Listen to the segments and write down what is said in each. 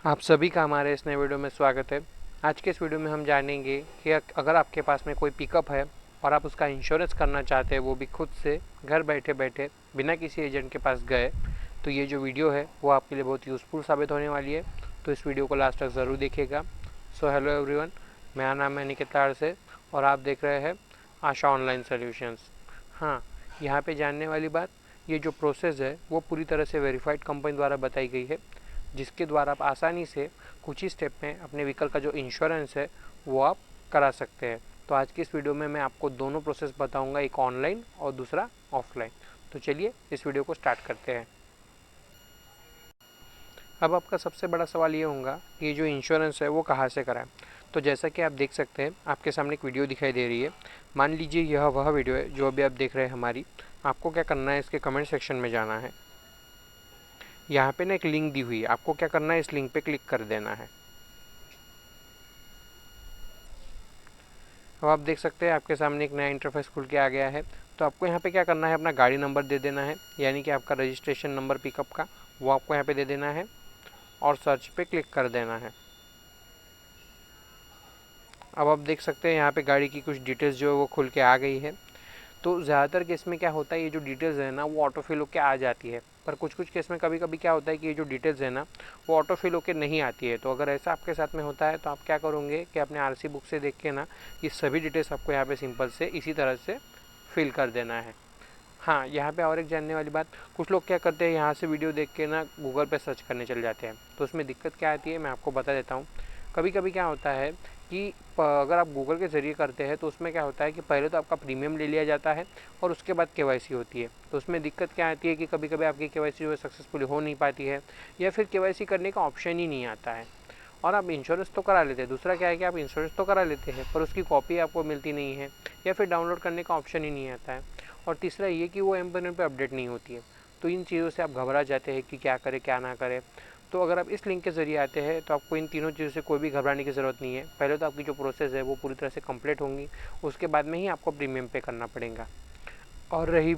आप सभी का हमारे इस नए वीडियो में स्वागत है। आज के इस वीडियो में हम जानेंगे कि अगर आपके पास में कोई पिकअप है और आप उसका इंश्योरेंस करना चाहते हैं, वो भी खुद से घर बैठे बैठे बिना किसी एजेंट के पास गए, तो ये जो वीडियो है वो आपके लिए बहुत यूज़फुल साबित होने वाली है। तो इस वीडियो को लास्ट तक ज़रूर देखिएगा। सो हेलो एवरीवन, मेरा नाम है निकित से और आप देख रहे हैं आशा ऑनलाइन सोल्यूशंस। हाँ, यहाँ पे जानने वाली बात, ये जो प्रोसेस है वो पूरी तरह से वेरीफाइड कंपनी द्वारा बताई गई है, जिसके द्वारा आप आसानी से कुछ ही स्टेप में अपने व्हीकल का जो इंश्योरेंस है वो आप करा सकते हैं। तो आज की इस वीडियो में मैं आपको दोनों प्रोसेस बताऊंगा, एक ऑनलाइन और दूसरा ऑफलाइन। तो चलिए इस वीडियो को स्टार्ट करते हैं। अब आपका सबसे बड़ा सवाल ये होगा कि ये जो इंश्योरेंस है वो कहाँ से कराएं। तो जैसा कि आप देख सकते हैं, आपके सामने एक वीडियो दिखाई दे रही है। मान लीजिए यह वह वीडियो है जो अभी आप देख रहे हैं हमारी। आपको क्या करना है, इसके कमेंट सेक्शन में जाना है। यहाँ पे ना एक लिंक दी हुई है, आपको क्या करना है, इस लिंक पे क्लिक कर देना है। अब आप देख सकते हैं आपके सामने एक नया इंटरफेस खुल के आ गया है। तो आपको यहाँ पे क्या करना है, अपना गाड़ी नंबर दे देना है, यानी कि आपका रजिस्ट्रेशन नंबर पिकअप का वो आपको यहाँ पे दे देना है और सर्च पे क्लिक कर देना है। अब आप देख सकते हैं यहाँ पे गाड़ी की कुछ डिटेल्स जो है वो खुल के आ गई है। तो ज़्यादातर केस में क्या होता है, ये जो डिटेल्स है ना वो ऑटो फिल होकर आ जाती है, पर कुछ कुछ केस में कभी कभी क्या होता है कि ये जो डिटेल्स है ना वो ऑटो फिल होकर नहीं आती है। तो अगर ऐसा आपके साथ में होता है तो आप क्या करोगे कि अपने आरसी बुक से देख के ना ये सभी डिटेल्स आपको यहाँ पे सिंपल से इसी तरह से फिल कर देना है। हाँ, यहाँ पे और एक जानने वाली बात, कुछ लोग क्या करते हैं, यहाँ से वीडियो देख के ना गूगल पे सर्च करने चले जाते हैं। तो उसमें दिक्कत क्या आती है मैं आपको बता देता हूँ। कभी कभी क्या होता है कि अगर आप गूगल के ज़रिए करते हैं तो उसमें क्या होता है कि पहले तो आपका प्रीमियम ले लिया जाता है और उसके बाद केवाईसी होती है। तो उसमें दिक्कत क्या आती है कि कभी कभी आपकी केवाईसी जो है सक्सेसफुली हो नहीं पाती है, या फिर केवाईसी करने का ऑप्शन ही नहीं आता है। और आप इंश्योरेंस तो करा लेते हैं, दूसरा क्या है कि आप इंश्योरेंस तो करा लेते हैं पर उसकी कॉपी आपको मिलती नहीं है, या फिर डाउनलोड करने का ऑप्शन ही नहीं आता है। और तीसरा ये कि वो एम पे अपडेट नहीं होती है। तो इन चीज़ों से आप घबरा जाते हैं कि क्या करें क्या ना करें। तो अगर आप इस लिंक के ज़रिए आते हैं तो आपको इन तीनों चीज़ों से कोई भी घबराने की ज़रूरत नहीं है। पहले तो आपकी जो प्रोसेस है वो पूरी तरह से कंप्लीट होंगी, उसके बाद में ही आपको प्रीमियम पे करना पड़ेगा। और रही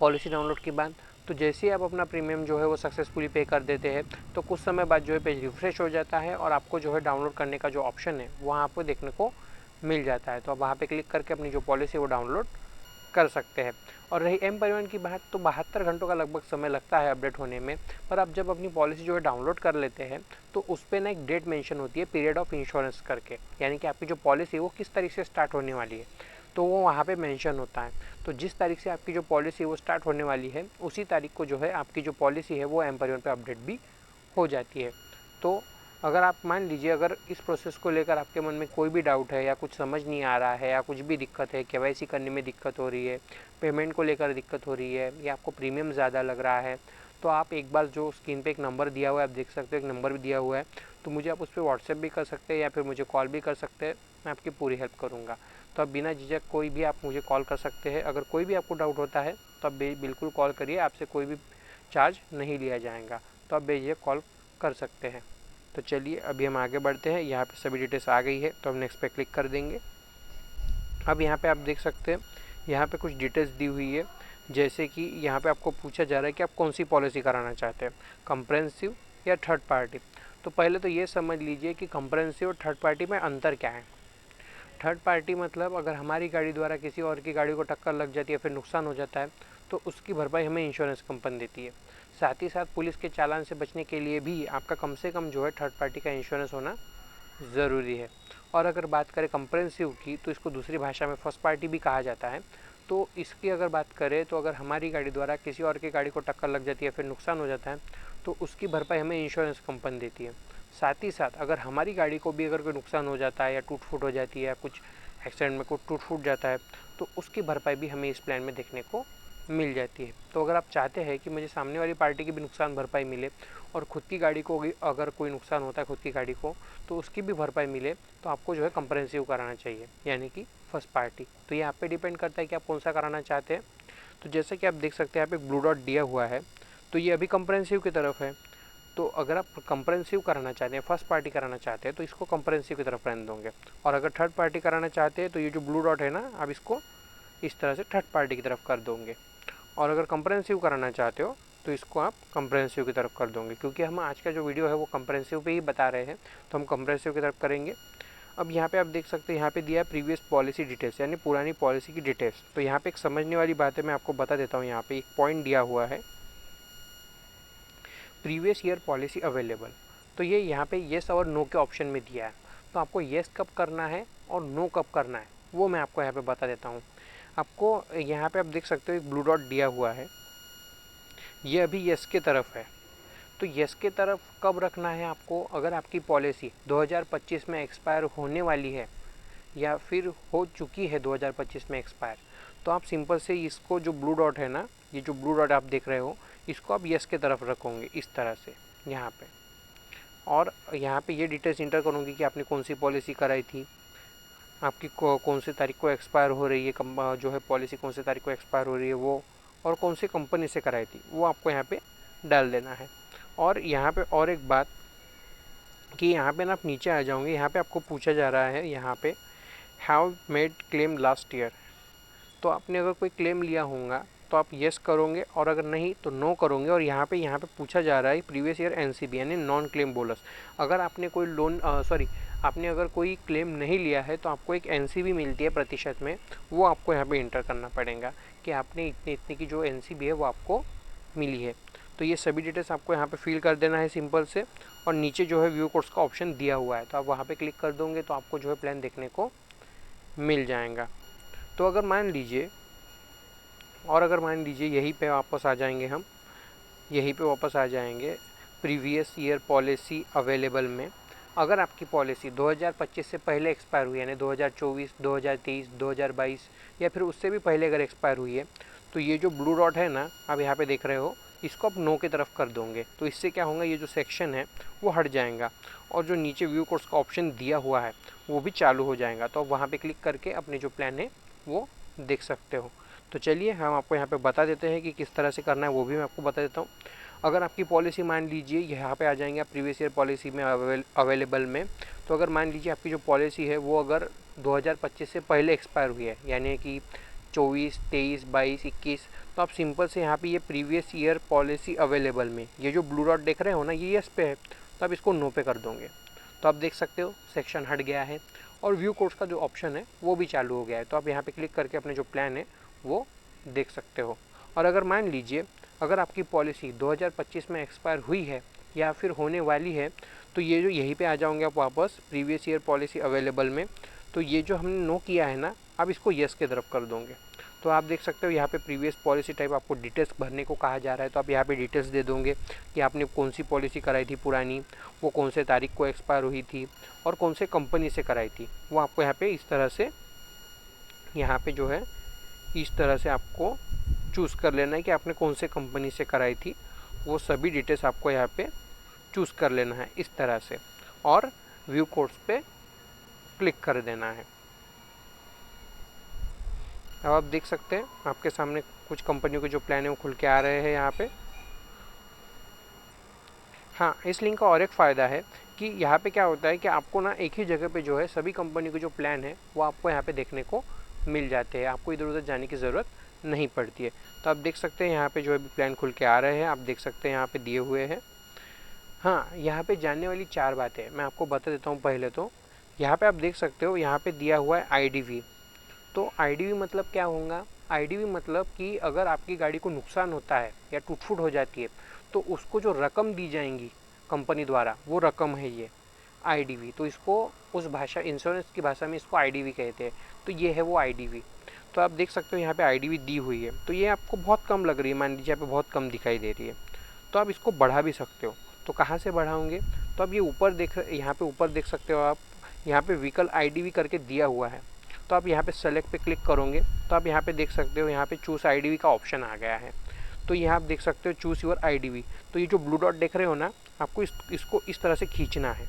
पॉलिसी डाउनलोड की बात, तो जैसे ही आप अपना प्रीमियम जो है वो सक्सेसफुली पे कर देते हैं तो कुछ समय बाद जो है पेज रिफ्रेश हो जाता है और आपको जो है डाउनलोड करने का जो ऑप्शन है वहाँ आपको देखने को मिल जाता है। तो आप वहाँ पे क्लिक करके अपनी जो पॉलिसी वो डाउनलोड कर सकते हैं। और रही एम परिवहन की बात, तो 72 घंटों का लगभग समय लगता है अपडेट होने में। पर आप जब अपनी पॉलिसी जो है डाउनलोड कर लेते हैं तो उस पर ना एक डेट मेंशन होती है, पीरियड ऑफ इंश्योरेंस करके, यानी कि आपकी जो पॉलिसी है वो किस तारीख से स्टार्ट होने वाली है, तो वो वहाँ पे मेंशन होता है। तो जिस तारीख से आपकी जो पॉलिसी वो स्टार्ट होने वाली है उसी तारीख को जो है आपकी जो पॉलिसी है वो एम परिवहन पर अपडेट भी हो जाती है। तो अगर आप मान लीजिए, अगर इस प्रोसेस को लेकर आपके मन में कोई भी डाउट है या कुछ समझ नहीं आ रहा है या कुछ भी दिक्कत है, केवाईसी करने में दिक्कत हो रही है, पेमेंट को लेकर दिक्कत हो रही है, या आपको प्रीमियम ज़्यादा लग रहा है, तो आप एक बार जो स्क्रीन पे एक नंबर दिया हुआ है आप देख सकते हो, एक नंबर भी दिया हुआ है, तो मुझे आप उस पर व्हाट्सएप भी कर सकते हैं या फिर मुझे कॉल भी कर सकते हैं। मैं आपकी पूरी हेल्प करूँगा। तो आप बिना झिझक कोई भी आप मुझे कॉल कर सकते हैं। अगर कोई भी आपको डाउट होता है तो आप बिल्कुल कॉल करिए, आपसे कोई भी चार्ज नहीं लिया जाएगा। तो आप बेझिझक कॉल कर सकते हैं। तो चलिए अभी हम आगे बढ़ते हैं। यहाँ पे सभी डिटेल्स आ गई है तो हम नेक्स्ट पे क्लिक कर देंगे। अब यहाँ पे आप देख सकते हैं, यहाँ पे कुछ डिटेल्स दी हुई है, जैसे कि यहाँ पे आपको पूछा जा रहा है कि आप कौन सी पॉलिसी कराना चाहते हैं, कंप्रेहेंसिव या थर्ड पार्टी। तो पहले तो ये समझ लीजिए कि कंप्रेहेंसिव और थर्ड पार्टी में अंतर क्या है। थर्ड पार्टी मतलब अगर हमारी गाड़ी द्वारा किसी और की गाड़ी को टक्कर लग जाती है, फिर नुकसान हो जाता है, तो उसकी भरपाई हमें इंश्योरेंस कंपनी देती है। साथ ही साथ पुलिस के चालान से बचने के लिए भी आपका कम से कम जो है थर्ड पार्टी का इंश्योरेंस होना ज़रूरी है। और अगर बात करें कंप्रेहेंसिव की, तो इसको दूसरी भाषा में फर्स्ट पार्टी भी कहा जाता है। तो इसकी अगर बात करें तो अगर हमारी गाड़ी द्वारा किसी और की गाड़ी को टक्कर लग जाती है, फिर नुकसान हो जाता है, तो उसकी भरपाई हमें इंश्योरेंस कंपनी देती है। साथ ही साथ अगर हमारी गाड़ी को भी अगर कोई नुकसान हो जाता है या टूट फूट हो जाती है या कुछ एक्सीडेंट में कुछ टूट फूट जाता है, तो उसकी भरपाई भी हमें इस प्लान में देखने को मिल जाती है। तो अगर आप चाहते हैं कि मुझे सामने वाली पार्टी की भी नुकसान भरपाई मिले और खुद की गाड़ी को अगर कोई नुकसान होता है खुद की गाड़ी को, तो उसकी भी भरपाई मिले, तो आपको जो है कंप्रेहेंसिव कराना चाहिए, यानी कि फर्स्ट पार्टी। तो ये आप पे डिपेंड करता है कि आप कौन सा कराना चाहते हैं। तो जैसे कि आप देख सकते हैं यहाँ पे ब्लू डॉट दिया हुआ है, तो ये अभी कंप्रेहेंसिव की तरफ है। तो अगर आप कंप्रेहेंसिव कराना चाहते हैं, फर्स्ट पार्टी कराना चाहते हैं, तो इसको कंप्रेहेंसिव की तरफ रहने दोगे। और अगर थर्ड पार्टी कराना चाहते हैं तो ये जो ब्लू डॉट है ना, आप इसको इस तरह से थर्ड पार्टी की तरफ कर दोगे। और अगर कंप्रेहेंसिव कराना चाहते हो तो इसको आप कंप्रेहेंसिव की तरफ कर दोगे, क्योंकि हम आज का जो वीडियो है वो कंप्रेहेंसिव पे ही बता रहे हैं, तो हम कंप्रेहेंसिव की तरफ करेंगे। अब यहाँ पे आप देख सकते हैं, यहाँ पे दिया है प्रीवियस पॉलिसी डिटेल्स, यानी पुरानी पॉलिसी की डिटेल्स। तो यहाँ पे एक समझने वाली बात है, मैं आपको बता देता हूँ। यहाँ पे एक पॉइंट दिया हुआ है, प्रीवियस ईयर पॉलिसी अवेलेबल। तो ये यहाँ पे येस और नो के ऑप्शन में दिया है। तो आपको येस कब करना है और नो कब करना है वो मैं आपको यहाँ पे बता देता हूँ। आपको यहाँ पे आप देख सकते हो एक ब्लू डॉट दिया हुआ है, ये अभी येस के तरफ है। तो येस के तरफ कब रखना है आपको? अगर आपकी पॉलिसी 2025 में एक्सपायर होने वाली है या फिर हो चुकी है 2025 में एक्सपायर, तो आप सिंपल से इसको जो ब्लू डॉट है ना, ये जो ब्लू डॉट आप देख रहे हो, इसको आप येस के तरफ रखोगे इस तरह से यहाँ पे। और यहाँ पे ये डिटेल्स इंटर करूँगी कि आपने कौन सी पॉलिसी कराई थी, आपकी कौन सी तारीख को एक्सपायर हो रही है, जो है पॉलिसी कौन सी तारीख को एक्सपायर हो रही है वो, और कौन सी कंपनी से कराई थी, वो आपको यहाँ पे डाल देना है। और यहाँ पे और एक बात कि यहाँ पे ना आप नीचे आ जाओगे, यहाँ पे आपको पूछा जा रहा है यहाँ पे have made claim last year. तो आपने अगर कोई क्लेम लिया होगा तो आप येस करोगे, और अगर नहीं तो नो करोगे। और यहाँ पे पूछा जा रहा है प्रीवियस ईयर एनसीबी यानी नॉन क्लेम बोनस। अगर आपने कोई आपने अगर कोई क्लेम नहीं लिया है तो आपको एक एनसीबी मिलती है प्रतिशत में, वो आपको यहाँ पे इंटर करना पड़ेगा कि आपने इतने इतने की जो एनसीबी है वो आपको मिली है। तो ये सभी डिटेल्स आपको यहाँ पे फिल कर देना है सिंपल से। और नीचे जो है व्यू कोड्स का ऑप्शन दिया हुआ है, तो आप वहाँ पे क्लिक कर दोगे तो आपको जो है प्लान देखने को मिल जाएगा। तो अगर मान लीजिए यहीं पे वापस आ जाएंगे, हम यहीं पे वापस आ जाएंगे प्रीवियस ईयर पॉलिसी अवेलेबल में। अगर आपकी पॉलिसी 2025 से पहले एक्सपायर हुई, यानी 2024, 2023, 2022 या फिर उससे भी पहले अगर एक्सपायर हुई है, तो ये जो ब्लू डॉट है ना, आप यहाँ पे देख रहे हो, इसको आप नो की तरफ कर दोगे। तो इससे क्या होगा, ये जो सेक्शन है वो हट जाएगा और जो नीचे व्यू कोड्स का ऑप्शन दिया हुआ है वो भी चालू हो जाएगा। तो आप वहाँ पे क्लिक करके अपने जो प्लान है वो देख सकते हो। तो चलिए हम आपको यहाँ पे बता देते हैं कि किस तरह से करना है, वो भी मैं आपको बता देता हूँ। अगर आपकी पॉलिसी मान लीजिए यहाँ पे आ जाएंगे आप प्रीवियस ईयर पॉलिसी में अवेलेबल में। तो अगर मान लीजिए आपकी जो पॉलिसी है वो अगर 2025 से पहले एक्सपायर हुई है, यानी कि 24, 23, 22, 21, तो आप सिंपल से यहाँ पे ये प्रीवियस ईयर पॉलिसी अवेलेबल में ये जो ब्लू डॉट देख रहे हो ना, ये यस पे है, तो आप इसको नो पे कर दोगे। तो आप देख सकते हो सेक्शन हट गया है और व्यू कोड्स का जो ऑप्शन है वो भी चालू हो गया है। तो आप यहाँ पे क्लिक करके अपने जो प्लान है वो देख सकते हो। और अगर मान लीजिए अगर आपकी पॉलिसी 2025 में एक्सपायर हुई है या फिर होने वाली है, तो ये जो यहीं पे आ जाओगे आप वापस प्रीवियस ईयर पॉलिसी अवेलेबल में। तो ये जो हमने नो किया है ना, आप इसको यस की तरफ कर दोगे। तो आप देख सकते हो यहाँ पे प्रीवियस पॉलिसी टाइप आपको डिटेल्स भरने को कहा जा रहा है। तो आप यहाँ पे डिटेल्स दे दोगे कि आपने कौन सी पॉलिसी कराई थी पुरानी, वो कौन से तारीख को एक्सपायर हुई थी और कौन से कंपनी से कराई थी, वो आपको यहाँ पे इस तरह से यहाँ पे जो है इस तरह से आपको चूज़ कर लेना है कि आपने कौन से कंपनी से कराई थी। वो सभी डिटेल्स आपको यहाँ पे चूज़ कर लेना है इस तरह से, और व्यू कोड्स पे क्लिक कर देना है। अब आप देख सकते हैं आपके सामने कुछ कंपनियों के जो प्लान है वो खुल के आ रहे हैं यहाँ पे। हाँ, इस लिंक का और एक फ़ायदा है कि यहाँ पे क्या होता है कि आपको ना एक ही जगह पे जो है सभी कंपनी के जो प्लान है वो आपको यहाँ पे देखने को मिल जाते हैं, आपको इधर उधर जाने की ज़रूरत नहीं पड़ती है। तो आप देख सकते हैं यहाँ पे जो है प्लान खुल के आ रहे हैं, आप देख सकते हैं यहाँ पे दिए हुए हैं। हाँ, यहाँ पे जानने वाली 4 बातें मैं आपको बता देता हूँ। पहले तो यहाँ पे आप देख सकते हो यहाँ पे दिया हुआ है IDV। तो IDV मतलब क्या होगा? IDV मतलब कि अगर आपकी गाड़ी को नुकसान होता है या टूट फूट हो जाती है तो उसको जो रकम दी जाएंगी कंपनी द्वारा, वो रकम है ये IDV। तो इसको उस भाषा, इंश्योरेंस की भाषा में इसको IDV कहते हैं। तो ये है वो IDV। तो आप देख सकते हो यहाँ पे IDV दी हुई है। तो ये आपको बहुत कम लग रही है, मान लीजिए यहाँ पे बहुत कम दिखाई दे रही है, तो आप इसको बढ़ा भी सकते हो। तो कहाँ से बढ़ाओगे? तो अब ये ऊपर यहाँ पे ऊपर देख सकते हो आप, यहाँ पे व्हीकल IDV करके दिया हुआ है। तो आप यहाँ पे सेलेक्ट पे क्लिक करोगे तो आप यहाँ पे देख सकते हो यहाँ पे चूज़ IDV का ऑप्शन आ गया है। तो यहाँ आप देख सकते हो चूज़ योर IDV। तो ये जो ब्लू डॉट देख रहे हो ना, आपको इसको इस तरह से खींचना है,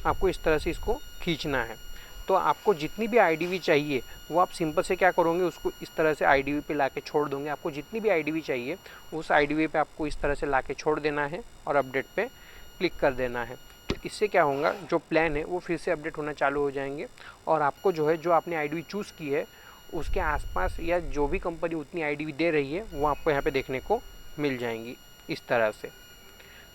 आपको इस तरह से इसको खींचना है। तो आपको जितनी भी IDV चाहिए वो आप सिंपल से क्या करोगे, उसको इस तरह से IDV पे लाके छोड़ दोगे। आपको जितनी भी IDV चाहिए उस IDV पे आपको इस तरह से लाके छोड़ देना है और अपडेट पे क्लिक कर देना है। तो इससे क्या होगा, जो प्लान है वो फिर से अपडेट होना चालू हो जाएंगे और आपको जो है जो आपने IDV चूज़ की है उसके आसपास या जो भी कंपनी उतनी आईडी दे रही है वो आपको यहाँ पे देखने को मिल जाएंगी इस तरह से।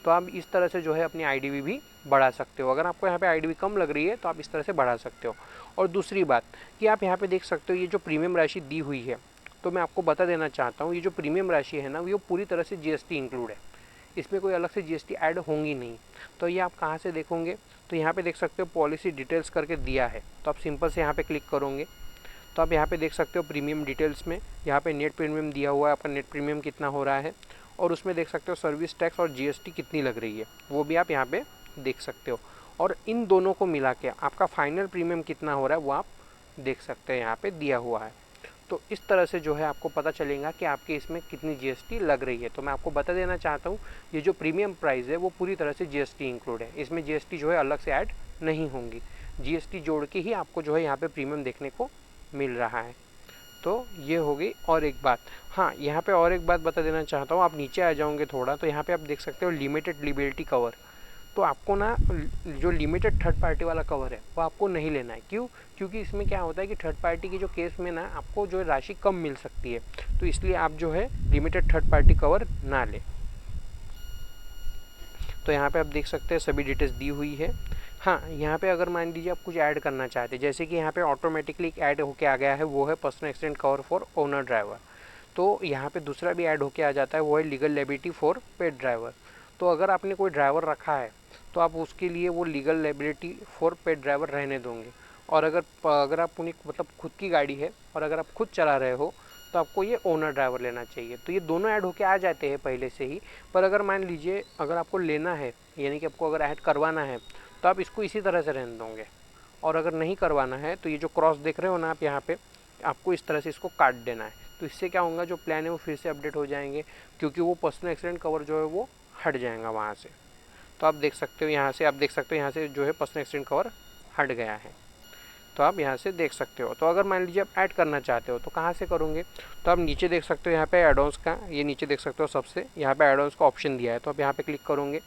तो आप इस तरह से जो है अपनी आईडी भी बढ़ा सकते हो। अगर आपको यहाँ पे आईडी कम लग रही है तो आप इस तरह से बढ़ा सकते हो। और दूसरी बात कि आप यहाँ पे देख सकते हो ये जो प्रीमियम राशि दी हुई है, तो मैं आपको बता देना चाहता हूँ ये जो प्रीमियम राशि है ना, वो पूरी तरह से जीएसटी इंक्लूड है, इसमें कोई अलग से जीएसटी ऐड होंगी नहीं। तो ये आप कहाँ से देखोगे, तो यहाँ पे देख सकते हो पॉलिसी डिटेल्स करके दिया है, तो आप सिंपल से यहाँ पे क्लिक करोगे तो आप यहाँ पे देख सकते हो प्रीमियम डिटेल्स में यहाँ पे नेट प्रीमियम दिया हुआ है, आपका नेट प्रीमियम कितना हो रहा है, और उसमें देख सकते हो सर्विस टैक्स और जीएसटी कितनी लग रही है वो भी आप यहाँ पे देख सकते हो। और इन दोनों को मिला के आपका फाइनल प्रीमियम कितना हो रहा है वो आप देख सकते हैं, यहाँ पे दिया हुआ है। तो इस तरह से जो है आपको पता चलेगा कि आपके इसमें कितनी जीएसटी लग रही है। तो मैं आपको बता देना चाहता हूँ ये जो प्रीमियम प्राइस है वो पूरी तरह से जीएसटी इंक्लूड है, इसमें जीएसटी जो है अलग से ऐड नहीं होंगी, जीएसटी जोड़ के ही आपको जो है यहाँ पे प्रीमियम देखने को मिल रहा है। तो ये हो गई। और एक बात, हाँ यहाँ पे और एक बात बता देना चाहता हूँ, आप नीचे आ जाओगे थोड़ा तो यहाँ पे आप देख सकते हो लिमिटेड लिबिलिटी कवर। तो आपको ना जो लिमिटेड थर्ड पार्टी वाला कवर है वो आपको नहीं लेना है। क्यों? क्योंकि इसमें क्या होता है कि थर्ड पार्टी की जो केस में ना आपको जो राशि कम मिल सकती है, तो इसलिए आप जो है लिमिटेड थर्ड पार्टी कवर ना लें। तो यहाँ पे आप देख सकते हैं सभी डिटेल्स दी हुई है। हाँ यहाँ पे अगर मान लीजिए आप कुछ ऐड करना चाहते हैं, जैसे कि यहाँ पे ऑटोमेटिकली ऐड होके आ गया है वो है personal accident cover for owner driver. तो यहाँ पे दूसरा भी ऐड होके आ जाता है वो है legal liability for paid driver. तो अगर आपने कोई ड्राइवर रखा है तो आप उसके लिए वो legal liability for paid driver रहने दोगे। और अगर आप उन्हें मतलब खुद की गाड़ी है और अगर आप खुद चला रहे हो तो आपको ये ओनर ड्राइवर लेना चाहिए। तो ये दोनों ऐड होके आ जाते हैं पहले से ही। पर अगर मान लीजिए अगर आपको लेना है, यानी कि आपको अगर ऐड करवाना है, तो आप इसको इसी तरह से रहने दोगे। और अगर नहीं करवाना है तो ये जो क्रॉस देख रहे हो ना आप यहाँ पे, आपको इस तरह से इसको काट देना है। तो इससे क्या होगा, जो प्लान है वो फिर से अपडेट हो जाएंगे, क्योंकि वो पर्सनल एक्सीडेंट कवर जो है वो हट जाएगा वहाँ से। तो आप देख सकते हो यहाँ से, आप देख सकते हो यहाँ से जो है पर्सनल एक्सीडेंट कवर हट गया है। तो आप यहाँ से देख सकते हो। तो अगर मान लीजिए आप ऐड करना चाहते हो तो कहाँ से करोगे, तो आप नीचे देख सकते हो यहाँ पे एडॉन्स का, ये नीचे देख सकते हो सबसे यहाँ पे एडॉन्स का ऑप्शन दिया है, तो आप यहाँ पे क्लिक करोगे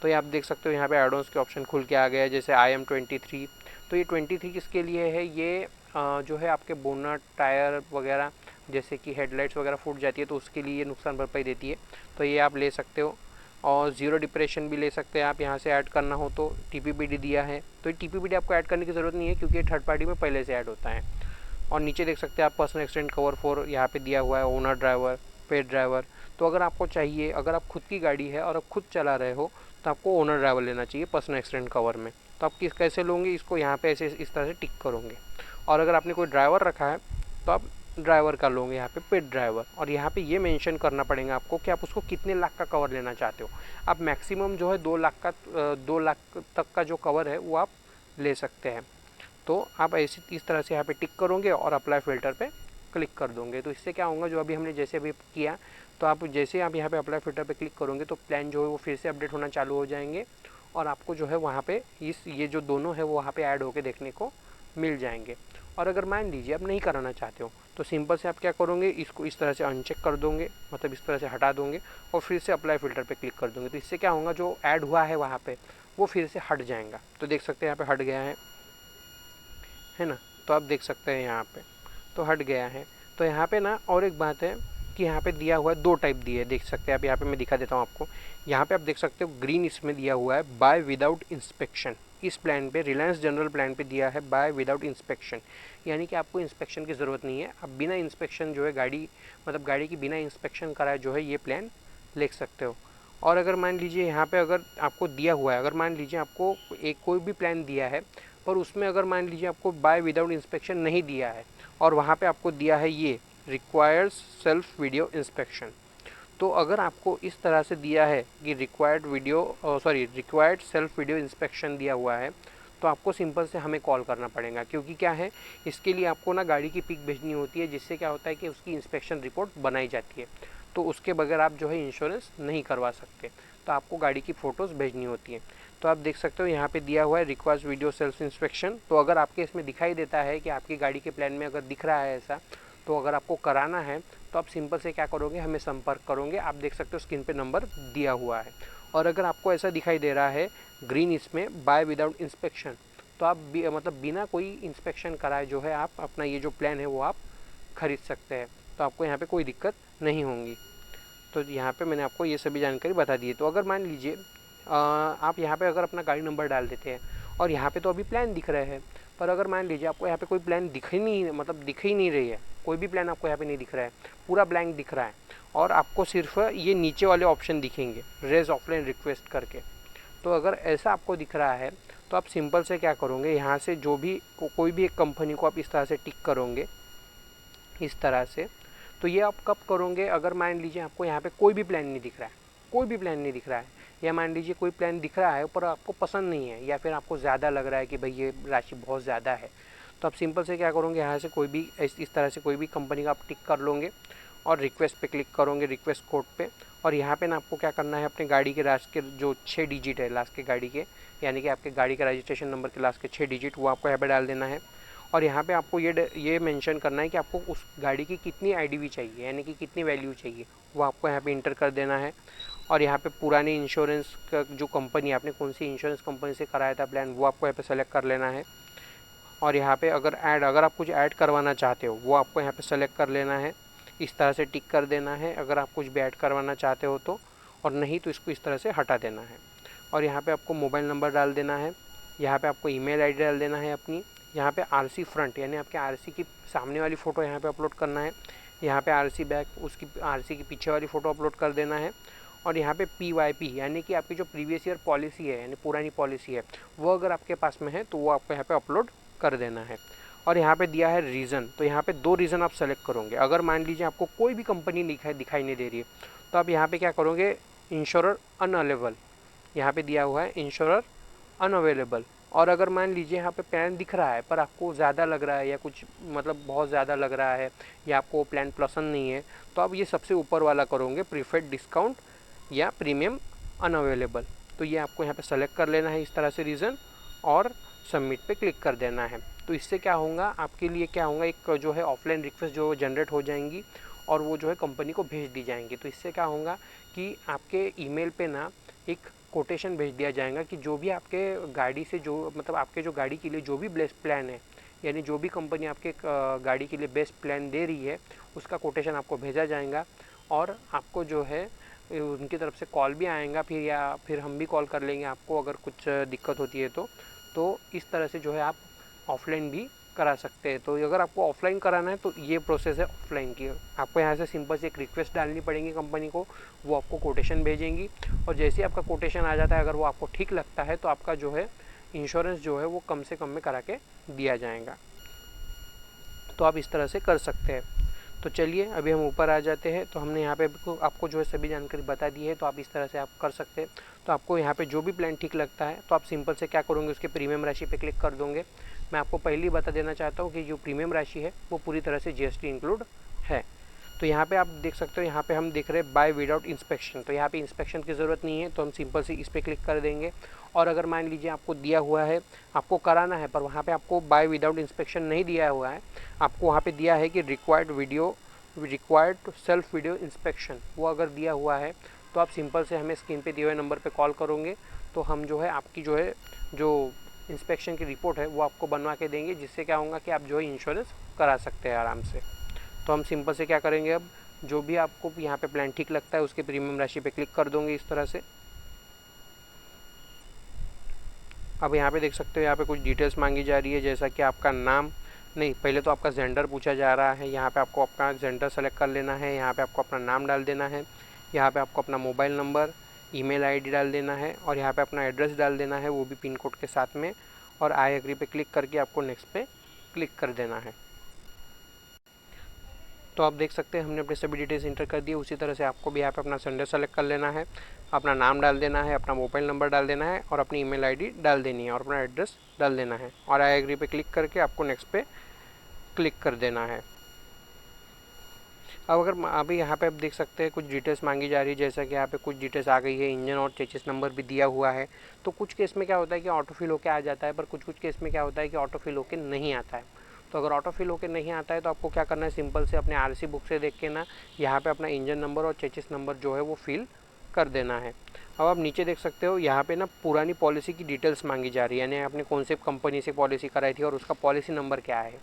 तो ये आप देख सकते हो यहाँ पे एडॉन्स के ऑप्शन खुल के आ गया है। जैसे IM23, तो ये 23 किसके लिए है, ये जो है आपके बोनट टायर वगैरह, जैसे कि हेडलाइट्स वगैरह फूट जाती है तो उसके लिए नुकसान भरपाई देती है, तो ये आप ले सकते हो। और ज़ीरो डिप्रेशन भी ले सकते हैं आप, यहाँ से ऐड करना हो तो TPPD दिया है, तो ये TPPD आपको ऐड करने की ज़रूरत नहीं है क्योंकि ये थर्ड पार्टी में पहले से ऐड होता है। और नीचे देख सकते हैं आप पर्सनल एक्सीडेंट कवर फॉर, यहाँ पे दिया हुआ है ओनर ड्राइवर, पेड ड्राइवर। तो अगर आपको चाहिए, अगर आप खुद की गाड़ी है और आप खुद चला रहे हो तो आपको ओनर ड्राइवर लेना चाहिए पर्सनल एक्सीडेंट कवर में। तो आप कैसे लोगे इसको, यहाँ पे ऐसे इस तरह से टिक करोगे। और अगर आपने कोई ड्राइवर रखा है तो आप ड्राइवर का लोगे यहाँ पे पेड ड्राइवर। और यहाँ पे ये मेंशन करना पड़ेगा आपको कि आप उसको कितने लाख का कवर लेना चाहते हो। आप मैक्सिमम जो है 2 लाख का 2 लाख तक का जो कवर है वो आप ले सकते हैं। तो आप ऐसे इस तरह से यहाँ पे टिक करोगे और अप्लाई फ़िल्टर पे क्लिक कर दोगे। तो इससे क्या होगा, जो अभी हमने जैसे अभी किया, तो आप जैसे आप यहाँ पे अप्लाई फ़िल्टर पे क्लिक करोगे तो प्लान जो है वो फिर से अपडेट होना चालू हो जाएंगे और आपको जो है वहाँ पे ये जो दोनों है वो वहाँ पे ऐड होके देखने को मिल जाएंगे। और अगर मान लीजिए आप नहीं कराना चाहते हो तो सिंपल से आप क्या करोगे, इसको इस तरह से अनचेक कर दोगे, मतलब इस तरह से हटा दोगे और फिर से अप्लाई फ़िल्टर पे क्लिक कर दोगे। तो इससे क्या होगा, जो ऐड हुआ है वहाँ पे वो फिर से हट जाएगा। तो देख सकते हैं यहाँ पे हट गया है ना। तो आप देख सकते हैं यहाँ पे तो हट गया है। तो यहाँ पे ना और एक बात है कि यहाँ पे दिया हुआ है 2 टाइप दिए देख सकते हैं आप। यहाँ पे मैं दिखा देता हूँ आपको। यहाँ पे आप देख सकते हो ग्रीन इसमें दिया हुआ है बाय विदाउट इंस्पेक्शन। इस प्लान पे, रिलायंस जनरल प्लान पे दिया है बाय विदाउट इंस्पेक्शन, यानी कि आपको इंस्पेक्शन की ज़रूरत नहीं है। आप बिना इंस्पेक्शन जो है गाड़ी, मतलब गाड़ी की बिना इंस्पेक्शन कराए जो है ये प्लान ले सकते हो। और अगर मान लीजिए यहाँ पे अगर आपको दिया हुआ है, अगर मान लीजिए आपको एक कोई भी प्लान दिया है पर उसमें अगर मान लीजिए आपको बाय विदाउट इंस्पेक्शन नहीं दिया है और वहाँ पे आपको दिया है ये रिक्वायर्स सेल्फ वीडियो इंस्पेक्शन, तो अगर आपको इस तरह से दिया है कि रिक्वायर्ड सेल्फ वीडियो इंस्पेक्शन दिया हुआ है, तो आपको सिंपल से हमें कॉल करना पड़ेगा। क्योंकि क्या है, इसके लिए आपको ना गाड़ी की पिक भेजनी होती है, जिससे क्या होता है कि उसकी इंस्पेक्शन रिपोर्ट बनाई जाती है। तो उसके बगैर आप जो है इंश्योरेंस नहीं करवा सकते, तो आपको गाड़ी की फ़ोटोज़ भेजनी होती है। तो आप देख सकते हो यहाँ पे दिया हुआ है रिक्वायर्स वीडियो सेल्फ इंस्पेक्शन। तो अगर आपके इसमें दिखाई देता है कि आपकी गाड़ी के प्लान में अगर दिख रहा है ऐसा, तो अगर आपको कराना है तो आप सिंपल से क्या करोगे, हमें संपर्क करोगे। आप देख सकते हो स्क्रीन पे नंबर दिया हुआ है। और अगर आपको ऐसा दिखाई दे रहा है ग्रीन इसमें बाय विदाउट इंस्पेक्शन, तो आप मतलब बिना कोई इंस्पेक्शन कराए जो है आप अपना ये जो प्लान है वो आप खरीद सकते हैं। तो आपको यहाँ पे कोई दिक्कत नहीं होंगी। तो यहाँ पे मैंने आपको ये सभी जानकारी बता दी है। तो अगर मान लीजिए आप यहाँ पे अगर अपना गाड़ी नंबर डाल देते हैं और यहाँ पे तो अभी प्लान दिख रहे हैं, पर अगर मान लीजिए आपको यहाँ पे कोई प्लान दिख ही नहीं, मतलब दिख ही नहीं रही है, कोई भी प्लान आपको यहाँ पे नहीं दिख रहा है, पूरा ब्लैंक दिख रहा है और आपको सिर्फ ये नीचे वाले ऑप्शन दिखेंगे रेज ऑफलाइन रिक्वेस्ट करके। तो अगर ऐसा आपको दिख रहा है तो आप सिंपल से क्या करोगे, यहाँ से जो भी कोई भी एक कंपनी को आप इस तरह से टिक करोगे, इस तरह से। तो ये आप कब करोगे, अगर मान लीजिए आपको यहाँ पे कोई भी प्लान नहीं दिख रहा है, कोई भी प्लान नहीं दिख रहा है, या मान लीजिए कोई प्लान दिख रहा है पर आपको पसंद नहीं है, या फिर आपको ज़्यादा लग रहा है कि भाई ये राशि बहुत ज़्यादा है, तो आप सिंपल से क्या करोगे, यहाँ से कोई भी इस तरह से कोई भी कंपनी का आप टिक कर लोगे और रिक्वेस्ट पे क्लिक करोगे, रिक्वेस्ट कोड पे। और यहाँ पे ना आपको क्या करना है, अपने गाड़ी के लास्ट के जो 6 डिजिट है लास्ट के गाड़ी के, यानी कि आपके गाड़ी का रजिस्ट्रेशन नंबर के लास्ट के 6 डिजिट, वो आपको यहाँ पे डाल देना है। और यहाँ पे आपको ये मेंशन करना है कि आपको उस गाड़ी की कितनी आईडीवी चाहिए, यानी कि कितनी वैल्यू चाहिए, वो आपको यहाँ पे इंटर कर देना है। और यहाँ पे पुरानी इंश्योरेंस का जो कंपनी, आपने कौन सी इंश्योरेंस कंपनी से कराया था प्लान, वो आपको यहाँ पे सेलेक्ट कर लेना है। और यहाँ पे अगर आप कुछ ऐड करवाना चाहते हो वो आपको यहाँ पे सेलेक्ट कर लेना है, इस तरह से टिक कर देना है अगर आप कुछ भी ऐड करवाना चाहते हो तो, और नहीं तो इसको इस तरह से हटा देना है। और यहाँ पे आपको मोबाइल नंबर डाल देना है, यहाँ पे आपको ईमेल आईडी डाल देना है अपनी, यहाँ पे आरसी फ्रंट यानी आपके आरसी की सामने वाली फ़ोटो यहाँ पे अपलोड करना है, यहाँ पे आरसी बैक उसकी आरसी की पीछे वाली फ़ोटो अपलोड कर देना है। और यहाँ पे PYP यानी कि आपकी जो प्रीवियस ईयर पॉलिसी है, यानी पुरानी पॉलिसी है, वो अगर आपके पास में है तो वो आपको यहाँ पे अपलोड कर देना है। और यहाँ पे दिया है रीज़न, तो यहाँ पे 2 रीज़न आप सेलेक्ट करोगे। अगर मान लीजिए आपको कोई भी कंपनी दिखाई नहीं दे रही है तो आप यहाँ पे क्या करोगे, इंश्योरर अनअवेलेबल, यहाँ पे दिया हुआ है इंश्योरर अनअवेलेबल। और अगर मान लीजिए यहाँ पे प्लान दिख रहा है पर आपको ज़्यादा लग रहा है, या कुछ मतलब बहुत ज़्यादा लग रहा है, या आपको प्लान पसंद नहीं है, तो आप ये सबसे ऊपर वाला करोगे, प्रीफर्ड डिस्काउंट या प्रीमियम अनअवेलेबल। तो ये आपको यहाँ पे सेलेक्ट कर लेना है इस तरह से रीज़न, और सबमिट पे क्लिक कर देना है। तो इससे क्या होगा, आपके लिए क्या होगा, एक जो है ऑफलाइन रिक्वेस्ट जो जनरेट हो जाएंगी और वो जो है कंपनी को भेज दी जाएंगी। तो इससे क्या होगा कि आपके ईमेल पे ना एक कोटेशन भेज दिया जाएगा कि जो भी आपके गाड़ी से जो मतलब आपके जो गाड़ी के लिए जो भी बेस्ट प्लान है, यानी जो भी कंपनी आपके गाड़ी के लिए बेस्ट प्लान दे रही है, उसका कोटेशन आपको भेजा जाएगा। और आपको जो है उनकी तरफ से कॉल भी आएगा फिर, या फिर हम भी कॉल कर लेंगे आपको अगर कुछ दिक्कत होती है तो इस तरह से जो है आप ऑफलाइन भी करा सकते हैं। तो अगर आपको ऑफलाइन कराना है तो ये प्रोसेस है ऑफलाइन की। आपको यहाँ से सिंपल से एक रिक्वेस्ट डालनी पड़ेगी कंपनी को, वो आपको कोटेशन भेजेंगी, और जैसे ही आपका कोटेशन आ जाता है, अगर वो आपको ठीक लगता है तो आपका जो है इंश्योरेंस जो है वो कम से कम में करा के दिया जाएगा। तो आप इस तरह से कर सकते हैं। तो चलिए अभी हम ऊपर आ जाते हैं। तो हमने यहाँ पे आपको जो है सभी जानकारी बता दी है, तो आप इस तरह से आप कर सकते हैं। तो आपको यहाँ पे जो भी प्लान ठीक लगता है तो आप सिंपल से क्या करोगे, उसके प्रीमियम राशि पे क्लिक कर दोगे। मैं आपको पहले ही बता देना चाहता हूँ कि जो प्रीमियम राशि है वो पूरी तरह से GST इंक्लूड है। तो यहाँ पे आप देख सकते हो, यहाँ पे हम देख रहे हैं बाय विदाउट इंस्पेक्शन, तो यहाँ पे इंस्पेक्शन की ज़रूरत नहीं है, तो हम सिंपल से इस पर क्लिक कर देंगे। और अगर मान लीजिए आपको दिया हुआ है, आपको कराना है, पर वहाँ पे आपको बाय विदाउट इंस्पेक्शन नहीं दिया हुआ है, आपको वहाँ पे दिया है कि रिक्वायर्ड सेल्फ वीडियो इंस्पेक्शन, वो अगर दिया हुआ है तो आप सिंपल से हमें स्क्रीन पे दिए हुए नंबर पे कॉल करोगे, तो हम जो है आपकी जो है जो इंस्पेक्शन की रिपोर्ट है वो आपको बनवा के देंगे, जिससे क्या होगा कि आप जो है इंश्योरेंस करा सकते हैं आराम से। तो हम सिंपल से क्या करेंगे, अब जो भी आपको यहाँ पे प्लान ठीक लगता है उसके प्रीमियम राशि पे क्लिक कर दोगे इस तरह से। अब यहाँ पे देख सकते हो, यहाँ पे कुछ डिटेल्स मांगी जा रही है, जैसा कि आपका नाम, नहीं पहले तो आपका जेंडर पूछा जा रहा है। यहाँ पे आपको अपना जेंडर सेलेक्ट कर लेना है, यहाँ पे आपको अपना नाम डाल देना है, यहाँ पे आपको अपना मोबाइल नंबर, ईमेल आईडी डाल देना है, और यहाँ पे अपना एड्रेस डाल देना है, वो भी पिन कोड के साथ में। और आई एग्री पे क्लिक करके आपको नेक्स्ट पे क्लिक कर देना है। तो आप देख सकते हैं हमने अपने सभी डिटेल्स इंटर कर दिए। उसी तरह से आपको भी यहाँ पे अपना जेंडर सेलेक्ट कर लेना है, अपना नाम डाल देना है, अपना मोबाइल नंबर डाल देना है, और अपनी ईमेल आईडी डाल देनी है, और अपना एड्रेस डाल देना है, और आई एग्री पे क्लिक करके आपको नेक्स्ट पे क्लिक कर देना है। अब अगर अभी यहाँ पे आप देख सकते हैं कुछ डिटेल्स मांगी जा रही है, जैसा कि यहाँ पे कुछ डिटेल्स आ गई है, इंजन और चेसिस नंबर भी दिया हुआ है। तो कुछ केस में क्या होता है कि ऑटो फिल होकर आ जाता है, पर कुछ केस में क्या होता है कि ऑटो फिल होकर नहीं आता है। तो अगर ऑटो फिल होकर नहीं आता है तो आपको क्या करना है, सिंपल से अपने RC बुक से देख के ना यहाँ पे अपना इंजन नंबर और चेसिस नंबर जो है वो फिल कर देना है। अब आप नीचे देख सकते हो यहाँ पे ना पुरानी पॉलिसी की डिटेल्स मांगी जा रही है, यानी आपने कौन से कंपनी से पॉलिसी कराई थी और उसका पॉलिसी नंबर क्या है।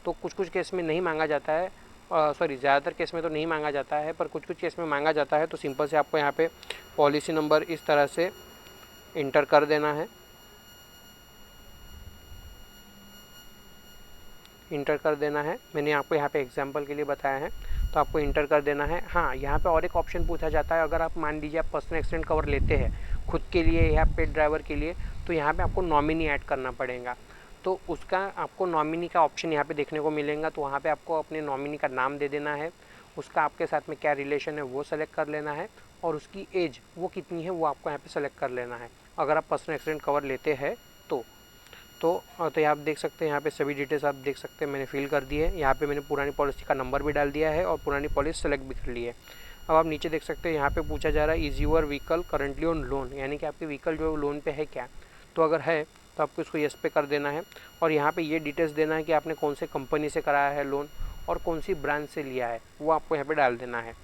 तो कुछ कुछ केस में नहीं मांगा जाता है, सॉरी ज़्यादातर केस में तो नहीं मांगा जाता है, पर कुछ कुछ केस में मांगा जाता है। तो सिंपल से आपको यहाँ पे पॉलिसी नंबर इस तरह से इंटर कर देना है, इंटर कर देना है। मैंने आपको यहाँ पे एग्जांपल के लिए बताया है, तो आपको इंटर कर देना है। हाँ, यहाँ पे और एक ऑप्शन पूछा जाता है, अगर आप मान लीजिए आप पर्सनल एक्सीडेंट कवर लेते हैं खुद के लिए या पेट ड्राइवर के लिए, तो यहाँ पे आपको नॉमिनी ऐड करना पड़ेगा। तो उसका आपको नॉमिनी का ऑप्शन यहाँ पे देखने को मिलेगा, तो वहाँ पे आपको अपने नॉमिनी का नाम दे देना है, उसका आपके साथ में क्या रिलेशन है वो सेलेक्ट कर लेना है, और उसकी एज वो कितनी है वो आपको यहाँ पे सेलेक्ट कर लेना है, अगर आप पर्सनल एक्सीडेंट कवर लेते हैं तो यहाँ आप देख सकते हैं, यहाँ पे सभी डिटेल्स आप देख सकते हैं मैंने फिल कर दी है। यहाँ पे मैंने पुरानी पॉलिसी का नंबर भी डाल दिया है और पुरानी पॉलिसी सेलेक्ट भी कर ली है। अब आप नीचे देख सकते हैं, यहाँ पे पूछा जा रहा है is your vehicle currently on loan, यानी कि आपकी व्हीकल जो है लोन पे है क्या। तो अगर है तो आपको इसको येस पे कर देना है, और यहाँ पे ये डिटेल्स देना है कि आपने कौन से कंपनी से कराया है लोन और कौन सी ब्रांच से लिया है, वो आपको यहाँ पे डाल देना है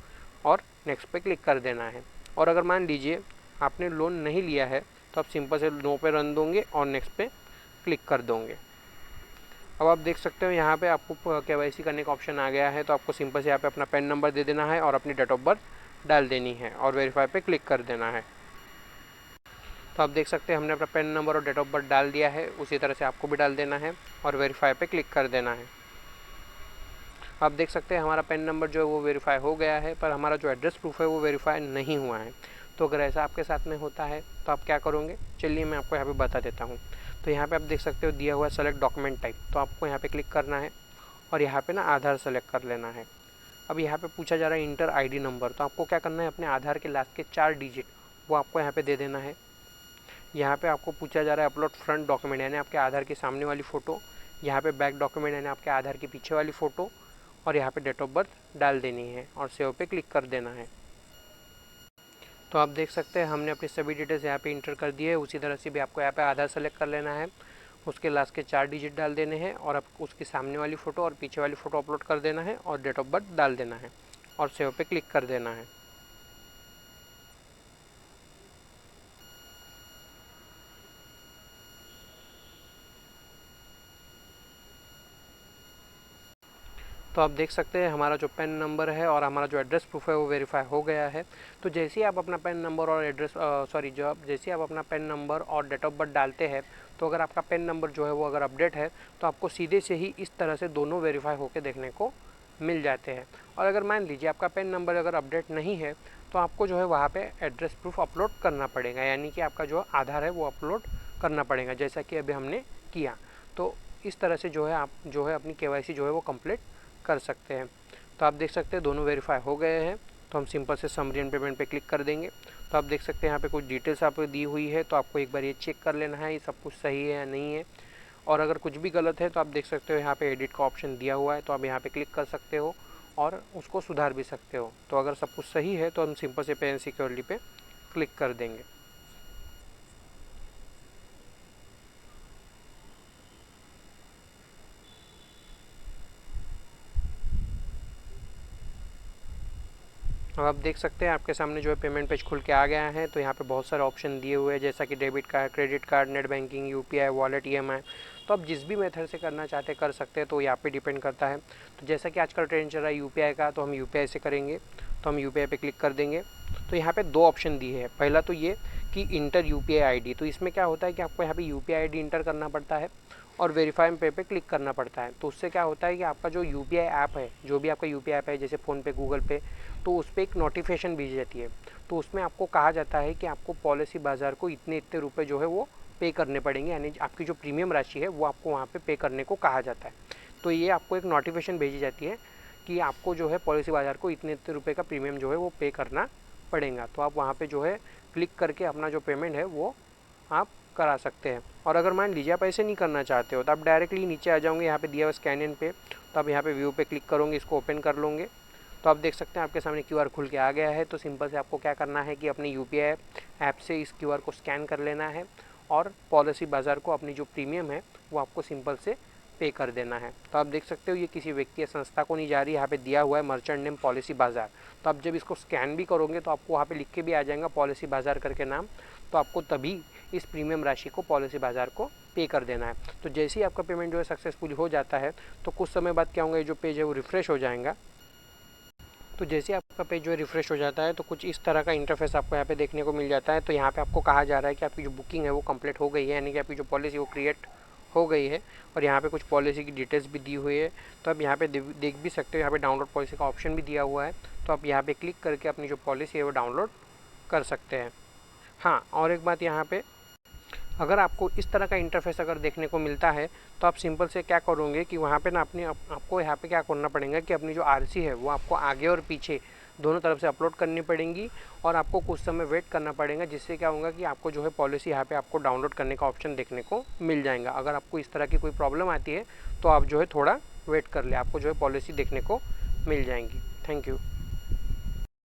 और नेक्स्ट पे क्लिक कर देना है। और अगर मान लीजिए आपने लोन नहीं लिया है तो आप सिंपल से नो पे रन दोगे और नेक्स्ट पे क्लिक कर दोगे। अब आप देख सकते हो यहाँ पे आपको KYC करने का ऑप्शन आ गया है, तो आपको सिंपल से यहाँ पे अपना पैन नंबर दे देना है और अपनी डेट ऑफ बर्थ डाल देनी है और वेरीफाई पे क्लिक कर देना है। तो आप देख सकते हैं हमने अपना पैन नंबर और डेट ऑफ बर्थ डाल दिया है, उसी तरह से आपको भी डाल देना है और वेरीफाई पे क्लिक कर देना है। आप देख सकते हैं हमारा पैन नंबर जो है वो वेरीफाई हो गया है, पर हमारा जो एड्रेस प्रूफ है वो वेरीफाई नहीं हुआ है। तो अगर ऐसा आपके साथ में होता है तो आप क्या करोगे, चलिए मैं आपको यहाँ पे बता देता हूँ। तो यहाँ पे आप देख सकते हो दिया हुआ सेलेक्ट डॉक्यूमेंट टाइप, तो आपको यहाँ पे क्लिक करना है और यहाँ पे ना आधार सेलेक्ट कर लेना है। अब यहाँ पे पूछा जा रहा है इंटर ID नंबर, तो आपको क्या करना है, अपने आधार के लास्ट के 4 डिजिट वो आपको यहाँ पे दे देना है। यहाँ पे आपको पूछा जा रहा है अपलोड फ्रंट डॉक्यूमेंट, यानी आपके आधार की सामने वाली फ़ोटो, यहाँ पे बैक डॉक्यूमेंट यानी आपके आधार के पीछे वाली फ़ोटो, और यहाँ पे डेट ऑफ बर्थ डाल देनी है और सेव पे क्लिक कर देना है। तो आप देख सकते हैं हमने अपनी सभी डिटेल्स यहाँ पे इंटर कर दिए है। उसी तरह से भी आपको यहाँ पे आधार सेलेक्ट कर लेना है, उसके लास्ट के 4 डिजिट डाल देने हैं और आपको उसकी सामने वाली फ़ोटो और पीछे वाली फ़ोटो अपलोड कर देना है और डेट ऑफ बर्थ डाल देना है और सेव पे क्लिक कर देना है। तो आप देख सकते हैं हमारा जो पैन नंबर है और हमारा जो एड्रेस प्रूफ है वो वेरीफाई हो गया है। तो जैसे ही आप अपना पैन नंबर और एड्रेस जैसे ही आप अपना पैन नंबर और डेट ऑफ बर्थ डालते हैं, तो अगर आपका पैन नंबर जो है वो अगर अपडेट है तो आपको सीधे से ही इस तरह से दोनों वेरीफाई होकर देखने को मिल जाते हैं। और अगर मान लीजिए आपका पैन नंबर अगर अपडेट नहीं है तो आपको जो है वहाँ पे एड्रेस प्रूफ अपलोड करना पड़ेगा, यानी कि आपका जो आधार है वो अपलोड करना पड़ेगा, जैसा कि अभी हमने किया। तो इस तरह से जो है आप जो है अपनी KYC जो है वो कंप्लीट कर सकते हैं। तो आप देख सकते हैं दोनों वेरीफाई हो गए हैं, तो हम सिंपल से समरी एंड पेमेंट पे क्लिक कर देंगे। तो आप देख सकते हैं यहाँ पे कुछ डिटेल्स आपको दी हुई है, तो आपको एक बार ये चेक कर लेना है ये सब कुछ सही है या नहीं है, और अगर कुछ भी गलत है तो आप देख सकते हो यहाँ पे एडिट का ऑप्शन दिया हुआ है, तो आप यहाँ पे क्लिक कर सकते हो और उसको सुधार भी सकते हो। तो अगर सब कुछ सही है तो हम सिंपल से पे एंड सिक्योरली पे क्लिक कर देंगे। अब आप देख सकते हैं आपके सामने जो है पेमेंट पेज खुल के आ गया है। तो यहाँ पे बहुत सारे ऑप्शन दिए हुए हैं, जैसा कि debit card, credit card, net banking, UPI, wallet, EMI। तो आप जिस भी मेथड से करना चाहते हैं कर सकते हैं, तो यहाँ पे डिपेंड करता है। तो जैसा कि आजकल ट्रेंड चल रहा है UPI का, तो हम UPI से करेंगे, तो हम UPI पे क्लिक कर देंगे। तो यहाँ पे 2 ऑप्शन दिए हैं, पहला तो ये कि इंटर UPI ID। तो इसमें क्या होता है कि आपको यहाँ पे UPI ID इंटर करना पड़ता है और वेरीफाई पे क्लिक करना पड़ता है। तो उससे क्या होता है कि आपका जो UPI ऐप है, जो भी आपका UPI ऐप है, जैसे फ़ोनपे, गूगल पे, तो उस पर एक नोटिफिकेशन भेजी जाती है। तो उसमें आपको कहा जाता है कि आपको पॉलिसी बाज़ार को इतने इतने रुपए जो है वो पे करने पड़ेंगे, यानी आपकी जो प्रीमियम राशि है वो आपको वहाँ पे करने को कहा जाता है। तो ये आपको एक नोटिफिकेशन भेजी जाती है कि आपको जो है पॉलिसी बाज़ार को इतने इतने रुपये का प्रीमियम जो है वो पे करना पड़ेगा। तो आप वहाँ पर जो है क्लिक करके अपना जो पेमेंट है वो आप करा सकते हैं। और अगर मान लीजिए आप ऐसे नहीं करना चाहते हो तो आप डायरेक्टली नीचे आ जाओगे, यहाँ पे दिया हुआ स्कैन इन पे, तो आप यहाँ पे व्यू पे क्लिक करोगे, इसको ओपन कर लोगे, तो आप देख सकते हैं आपके सामने QR खुल के आ गया है। तो सिंपल से आपको क्या करना है कि अपने UPI ऐप से इस QR को स्कैन कर लेना है और पॉलिसी बाज़ार को अपनी जो प्रीमियम है वो आपको सिंपल से पे कर देना है। तो आप देख सकते हो ये किसी व्यक्ति या संस्था को नहीं जा रही, यहाँ पे दिया हुआ है मर्चेंट नेम पॉलिसी बाज़ार। तो आप जब इसको स्कैन भी करोगे तो आपको वहाँ पे लिख के भी आ जाएगा पॉलिसी बाज़ार करके नाम, तो आपको तभी इस प्रीमियम राशि को पॉलिसी बाज़ार को पे कर देना है। तो जैसे ही आपका पेमेंट जो है सक्सेसफुल हो जाता है तो कुछ समय बाद क्या होगा, ये जो पेज है वो रिफ़्रेश हो जाएगा। तो जैसे आपका पेज जो है रिफ़्रेश हो जाता है तो कुछ इस तरह का इंटरफेस आपको यहाँ पे देखने को मिल जाता है। तो यहाँ पे आपको कहा जा रहा है कि आपकी जो बुकिंग है वो कंप्लीट हो गई है, यानी कि आपकी जो पॉलिसी वो क्रिएट हो गई है। और यहाँ पे कुछ पॉलिसी की डिटेल्स भी दी हुई है। तो आप यहाँ पे देख भी सकते हो, यहाँ पे डाउनलोड पॉलिसी का ऑप्शन भी दिया हुआ है। तो आप यहाँ पे क्लिक करके अपनी जो पॉलिसी है वो डाउनलोड कर सकते हैं। हाँ, और एक बात यहाँ पे, अगर आपको इस तरह का इंटरफेस अगर देखने को मिलता है तो आप सिंपल से क्या करोगे कि वहाँ पे ना आपको यहाँ पे क्या करना पड़ेगा कि अपनी जो आरसी है वो आपको आगे और पीछे दोनों तरफ से अपलोड करनी पड़ेंगी, और आपको कुछ समय वेट करना पड़ेगा, जिससे क्या होगा कि आपको जो है पॉलिसी यहाँ पे आपको डाउनलोड करने का ऑप्शन देखने को मिल जाएगा। अगर आपको इस तरह की कोई प्रॉब्लम आती है तो आप जो है थोड़ा वेट कर ले, आपको जो है पॉलिसी देखने को मिल जाएंगी। Thank you.